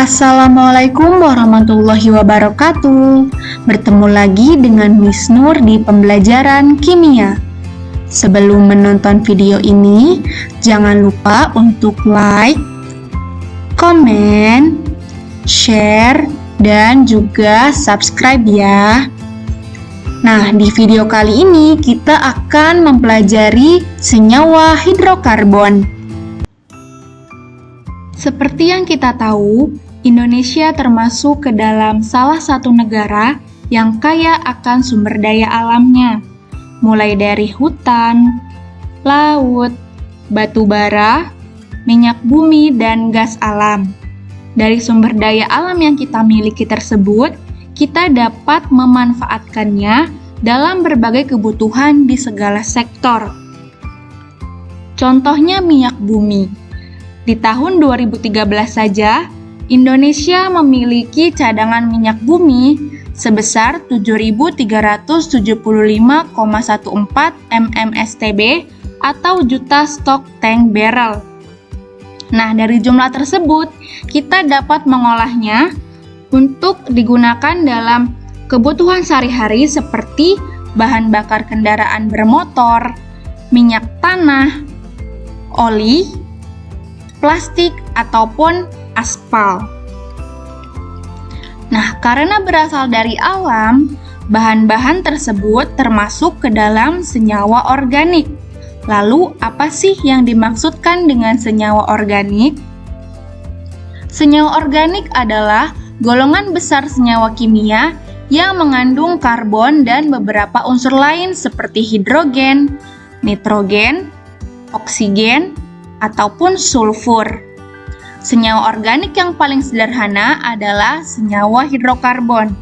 Assalamualaikum warahmatullahi wabarakatuh. Bertemu lagi dengan Miss Nur di pembelajaran kimia. Sebelum menonton video ini, jangan lupa untuk like, komen, share, dan juga subscribe ya. Nah, di video kali ini kita akan mempelajari senyawa hidrokarbon. Seperti yang kita tahu, Indonesia termasuk ke dalam salah satu negara yang kaya akan sumber daya alamnya, mulai dari hutan, laut, batu bara, minyak bumi, dan gas alam. Dari sumber daya alam yang kita miliki tersebut, kita dapat memanfaatkannya dalam berbagai kebutuhan di segala sektor. Contohnya minyak bumi. Di tahun 2013 saja, Indonesia memiliki cadangan minyak bumi sebesar 7.375,14 mmstb atau juta stok tank barrel. Nah, dari jumlah tersebut, kita dapat mengolahnya untuk digunakan dalam kebutuhan sehari-hari seperti bahan bakar kendaraan bermotor, minyak tanah, oli, plastik, ataupun aspal. Nah, karena berasal dari alam, bahan-bahan tersebut termasuk ke dalam senyawa organik. Lalu, apa sih yang dimaksudkan dengan senyawa organik? Senyawa organik adalah golongan besar senyawa kimia yang mengandung karbon dan beberapa unsur lain seperti hidrogen, nitrogen, oksigen, ataupun sulfur. Senyawa organik yang paling sederhana adalah senyawa hidrokarbon.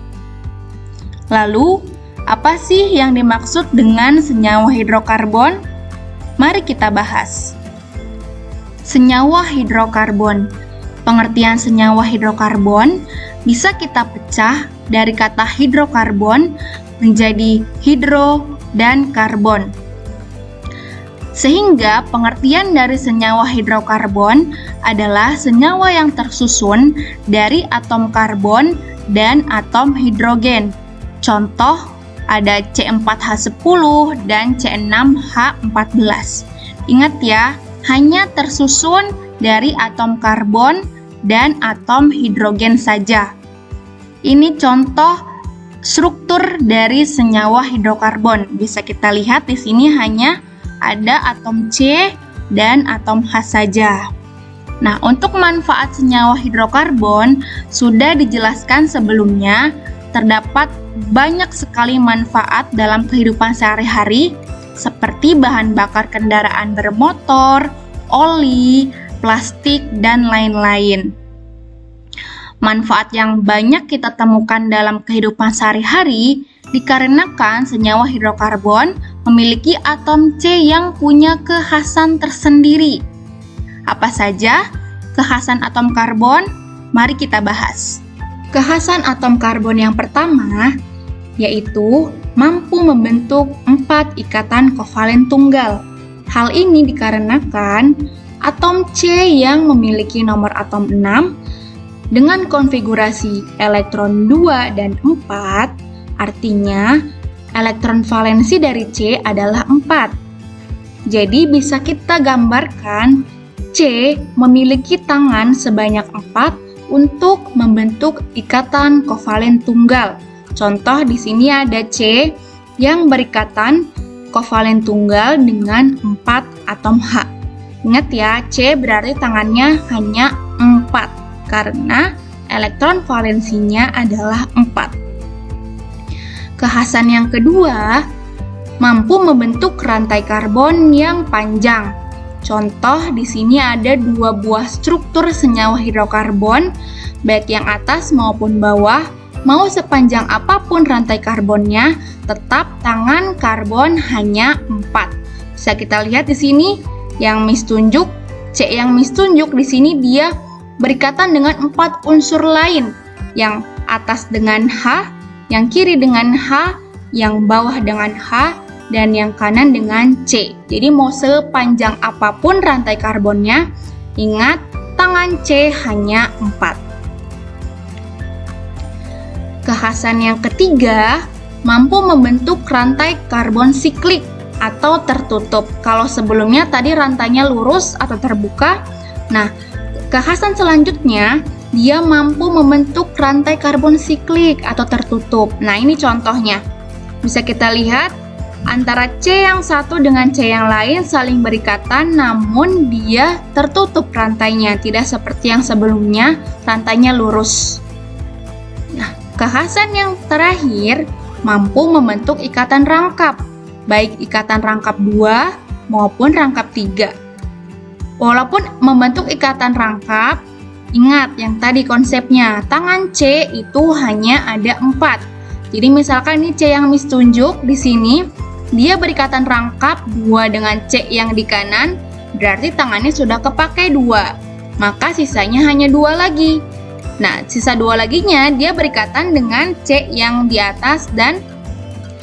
Lalu, apa sih yang dimaksud dengan senyawa hidrokarbon? Mari kita bahas. Senyawa hidrokarbon. Pengertian senyawa hidrokarbon bisa kita pecah dari kata hidrokarbon menjadi hidro dan karbon. Sehingga pengertian dari senyawa hidrokarbon adalah senyawa yang tersusun dari atom karbon dan atom hidrogen. Contoh, ada C4H10 dan C6H14. Ingat ya, hanya tersusun dari atom karbon dan atom hidrogen saja. Ini contoh struktur dari senyawa hidrokarbon. Bisa kita lihat di sini hanya ada atom C dan atom H saja. Nah, untuk manfaat senyawa hidrokarbon sudah dijelaskan sebelumnya, terdapat banyak sekali manfaat dalam kehidupan sehari-hari seperti bahan bakar kendaraan bermotor, oli, plastik, dan lain-lain. Manfaat yang banyak kita temukan dalam kehidupan sehari-hari dikarenakan senyawa hidrokarbon memiliki atom C yang punya kekhasan tersendiri. Apa saja kekhasan atom karbon? Mari kita bahas. Kekhasan atom karbon yang pertama yaitu mampu membentuk 4 ikatan kovalen tunggal. Hal ini dikarenakan atom C yang memiliki nomor atom 6 dengan konfigurasi elektron 2 dan 4, artinya elektron valensi dari C adalah 4. Jadi bisa kita gambarkan C memiliki tangan sebanyak 4 untuk membentuk ikatan kovalen tunggal. Contoh di sini ada C yang berikatan kovalen tunggal dengan 4 atom H. Ingat ya, C berarti tangannya hanya 4 karena elektron valensinya adalah 4. Kekhasan yang kedua, mampu membentuk rantai karbon yang panjang. Contoh di sini ada 2 buah struktur senyawa hidrokarbon, baik yang atas maupun bawah. Mau sepanjang apapun rantai karbonnya, tetap tangan karbon hanya 4. Bisa kita lihat di sini yang Miss tunjuk, C yang Miss tunjuk di sini dia berikatan dengan 4 unsur lain, yang atas dengan H, yang kiri dengan H, yang bawah dengan H, dan yang kanan dengan C. Jadi mau sepanjang apapun rantai karbonnya, ingat tangan C hanya 4. Kekhasan yang ketiga, mampu membentuk rantai karbon siklik atau tertutup. Kalau sebelumnya tadi rantainya lurus atau terbuka, nah kekhasan selanjutnya dia mampu membentuk rantai karbon siklik atau tertutup. Nah ini contohnya, bisa kita lihat antara C yang satu dengan C yang lain saling berikatan, namun dia tertutup rantainya, tidak seperti yang sebelumnya rantainya lurus. Nah, kekhasan yang terakhir mampu membentuk ikatan rangkap, baik ikatan rangkap 2 maupun rangkap 3. Walaupun membentuk ikatan rangkap, ingat yang tadi konsepnya, tangan C itu hanya ada 4. Jadi misalkan ini C yang Miss tunjuk di sini, dia berikatan rangkap 2 dengan C yang di kanan, berarti tangannya sudah kepakai 2. Maka sisanya hanya 2 lagi. Nah, sisa 2 laginya dia berikatan dengan C yang di atas dan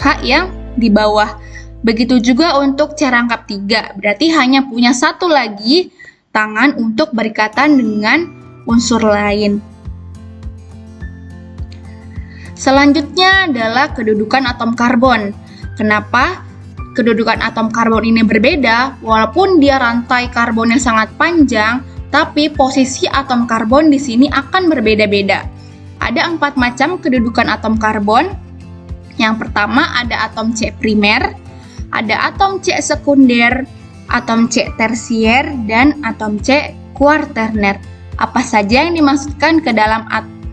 H yang di bawah. Begitu juga untuk C rangkap 3, berarti hanya punya 1 lagi tangan untuk berikatan dengan unsur lain. Selanjutnya adalah kedudukan atom karbon. Kenapa kedudukan atom karbon ini berbeda? Walaupun dia rantai karbonnya sangat panjang, tapi posisi atom karbon di sini akan berbeda-beda. Ada 4 macam kedudukan atom karbon. Yang pertama ada atom C primer, ada atom C sekunder, atom C tersier, dan atom C kuarterner. Apa saja yang dimasukkan ke dalam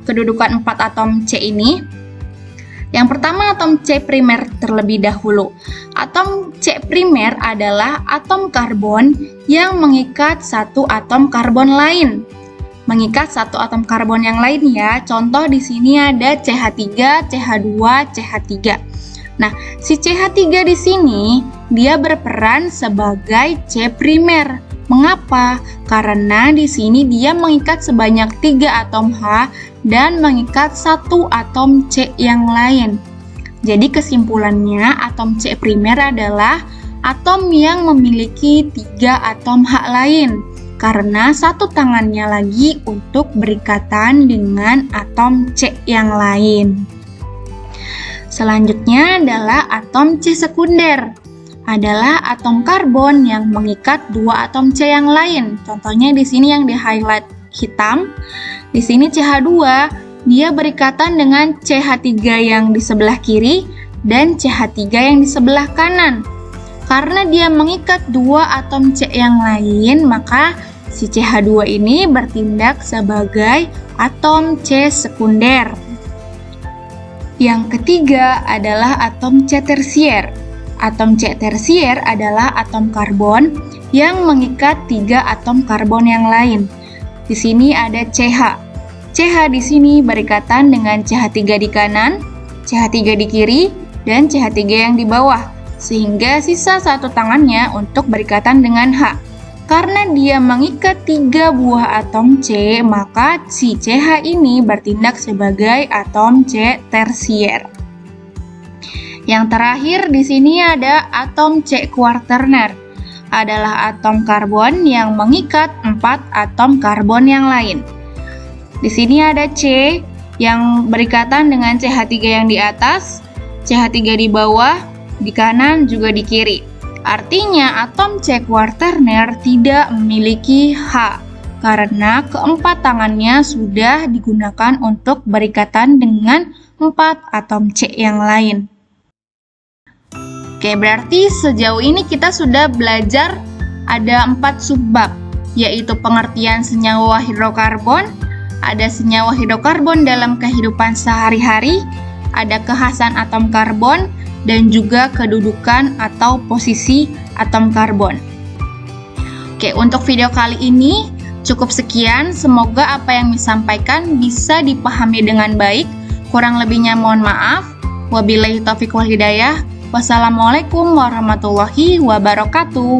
kedudukan 4 atom C ini? Yang pertama atom C primer terlebih dahulu. Atom C primer adalah atom karbon yang mengikat satu atom karbon lain. Mengikat satu atom karbon yang lain ya. Contoh di sini ada CH3, CH2, CH3. Nah, si CH3 di sini dia berperan sebagai C primer. Mengapa? Karena di sini dia mengikat sebanyak 3 atom H dan mengikat 1 atom C yang lain. Jadi kesimpulannya atom C primer adalah atom yang memiliki 3 atom H lain karena 1 tangannya lagi untuk berikatan dengan atom C yang lain. Selanjutnya adalah atom C sekunder. Adalah atom karbon yang mengikat 2 atom C yang lain. Contohnya di sini yang di highlight hitam. Di sini CH2 dia berikatan dengan CH3 yang di sebelah kiri dan CH3 yang di sebelah kanan. Karena dia mengikat 2 atom C yang lain, maka si CH2 ini bertindak sebagai atom C sekunder. Yang ketiga adalah atom C tersier. Atom C tersier adalah atom karbon yang mengikat 3 atom karbon yang lain. Di sini ada CH. CH di sini berikatan dengan CH3 di kanan, CH3 di kiri, dan CH3 yang di bawah, sehingga sisa 1 tangannya untuk berikatan dengan H. Karena dia mengikat 3 buah atom C, maka si CH ini bertindak sebagai atom C tersier. Yang terakhir di sini ada atom C kuarterner. Adalah atom karbon yang mengikat 4 atom karbon yang lain. Di sini ada C yang berikatan dengan CH3 yang di atas, CH3 di bawah, di kanan juga di kiri. Artinya atom C kuarterner tidak memiliki H karena keempat tangannya sudah digunakan untuk berikatan dengan 4 atom C yang lain. Oke, berarti sejauh ini kita sudah belajar ada 4 subbab, yaitu pengertian senyawa hidrokarbon, ada senyawa hidrokarbon dalam kehidupan sehari-hari, ada kekhasan atom karbon, dan juga kedudukan atau posisi atom karbon. Oke, untuk video kali ini cukup sekian. Semoga apa yang disampaikan bisa dipahami dengan baik. Kurang lebihnya mohon maaf. Wabillahi taufiq wal hidayah. Wassalamualaikum warahmatullahi wabarakatuh.